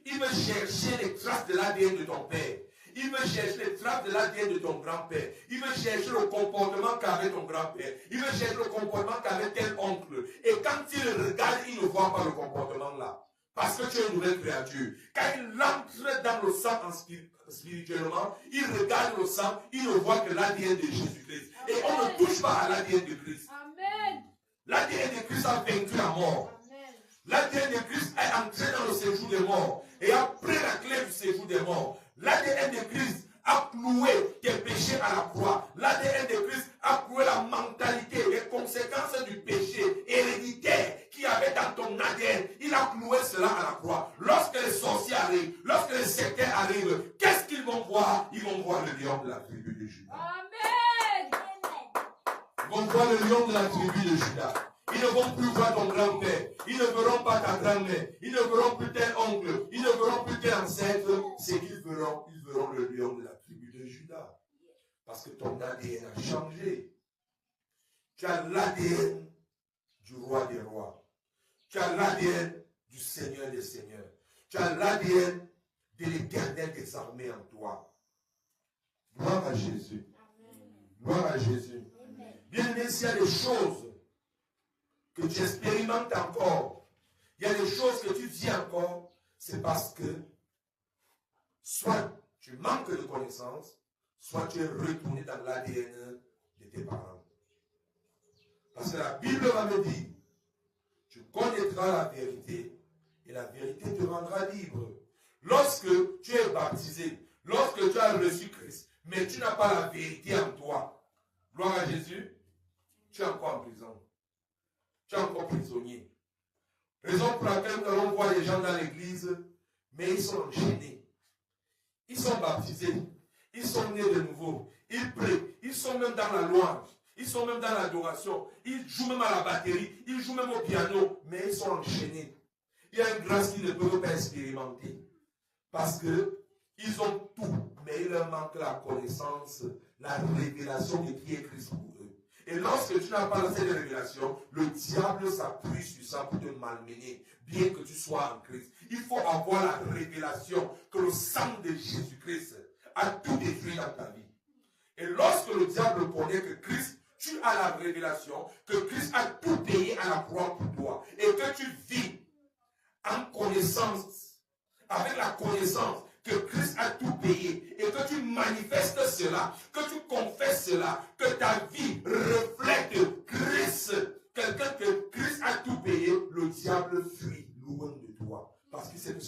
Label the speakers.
Speaker 1: Il veut chercher les traces de l'ADN de ton père. Il veut chercher les traces de l'ADN de ton grand-père. Il veut chercher le comportement qu'avait ton grand-père. Il veut chercher le comportement qu'avait tel oncle. Et quand il regarde, il ne voit pas le comportement là. Parce que tu es une nouvelle créature. Quand il entre dans le sang spirituellement, il regarde le sang, il ne voit que l'ADN de Jésus-Christ. Et on ne touche pas à l'ADN de Christ. L'ADN de Christ a vaincu la mort. L'ADN de Christ est entré dans le séjour des morts et a pris la clé du séjour des morts. L'ADN de Christ a cloué tes péchés à la croix. L'ADN de Christ a cloué la mentalité, les conséquences du péché héréditaire qu'il y avait dans ton ADN. Il a cloué cela à la croix. Lorsque les sorciers arrivent, lorsque les sectaires arrivent, qu'est-ce qu'ils vont voir? Ils vont voir le lion de la tribu de Juda.
Speaker 2: Amen.
Speaker 1: Ils vont voir le lion de la tribu de Juda. Ils ne vont plus voir ton grand-père. Ils ne verront pas ta grand-mère. Ils ne verront plus tel oncle. Ils ne verront plus tel ancêtre. C'est qu'ils verront, ils verront le lion de la tribu de Juda. Parce que ton ADN a changé. Tu as l'ADN du roi des rois. Tu as l'ADN du Seigneur des seigneurs. Tu as l'ADN de l'Éternel des armées en toi. Gloire à Jésus. Gloire à Jésus. Bien aimé, s'il y a des choses que tu expérimentes encore, il y a des choses que tu vis encore, c'est parce que soit tu manques de connaissances, soit tu es retourné dans l'ADN de tes parents. Parce que la Bible va me dire, tu connaîtras la vérité et la vérité te rendra libre. Lorsque tu es baptisé, lorsque tu as reçu Christ, mais tu n'as pas la vérité en toi, gloire à Jésus, tu es encore en prison. Tu es encore prisonnier. Raison pour laquelle nous allons voir les gens dans l'église, mais ils sont enchaînés. Ils sont baptisés. Ils sont nés de nouveau. Ils prient. Ils sont même dans la louange. Ils sont même dans l'adoration. Ils jouent même à la batterie. Ils jouent même au piano. Mais ils sont enchaînés. Il y a une grâce qu'ils ne peuvent pas expérimenter. Parce qu'ils ont tout. Mais il leur manque la connaissance, la révélation de qui est Christ pour eux. Et lorsque tu n'as pas cette révélation, le diable s'appuie sur ça pour te malmener, bien que tu sois en Christ. Il faut avoir la révélation que le sang de Jésus-Christ a tout détruit dans ta vie. Et lorsque le diable connaît que Christ, tu as la révélation que Christ a tout payé à la croix pour toi, et que tu vis en connaissance, avec la connaissance que Christ a tout payé, et que tu manifestes cela, que tu confesses cela, que ta vie reflète Christ, quelqu'un que Christ a tout payé, le diable fuit loin de toi. Parce qu'il sait que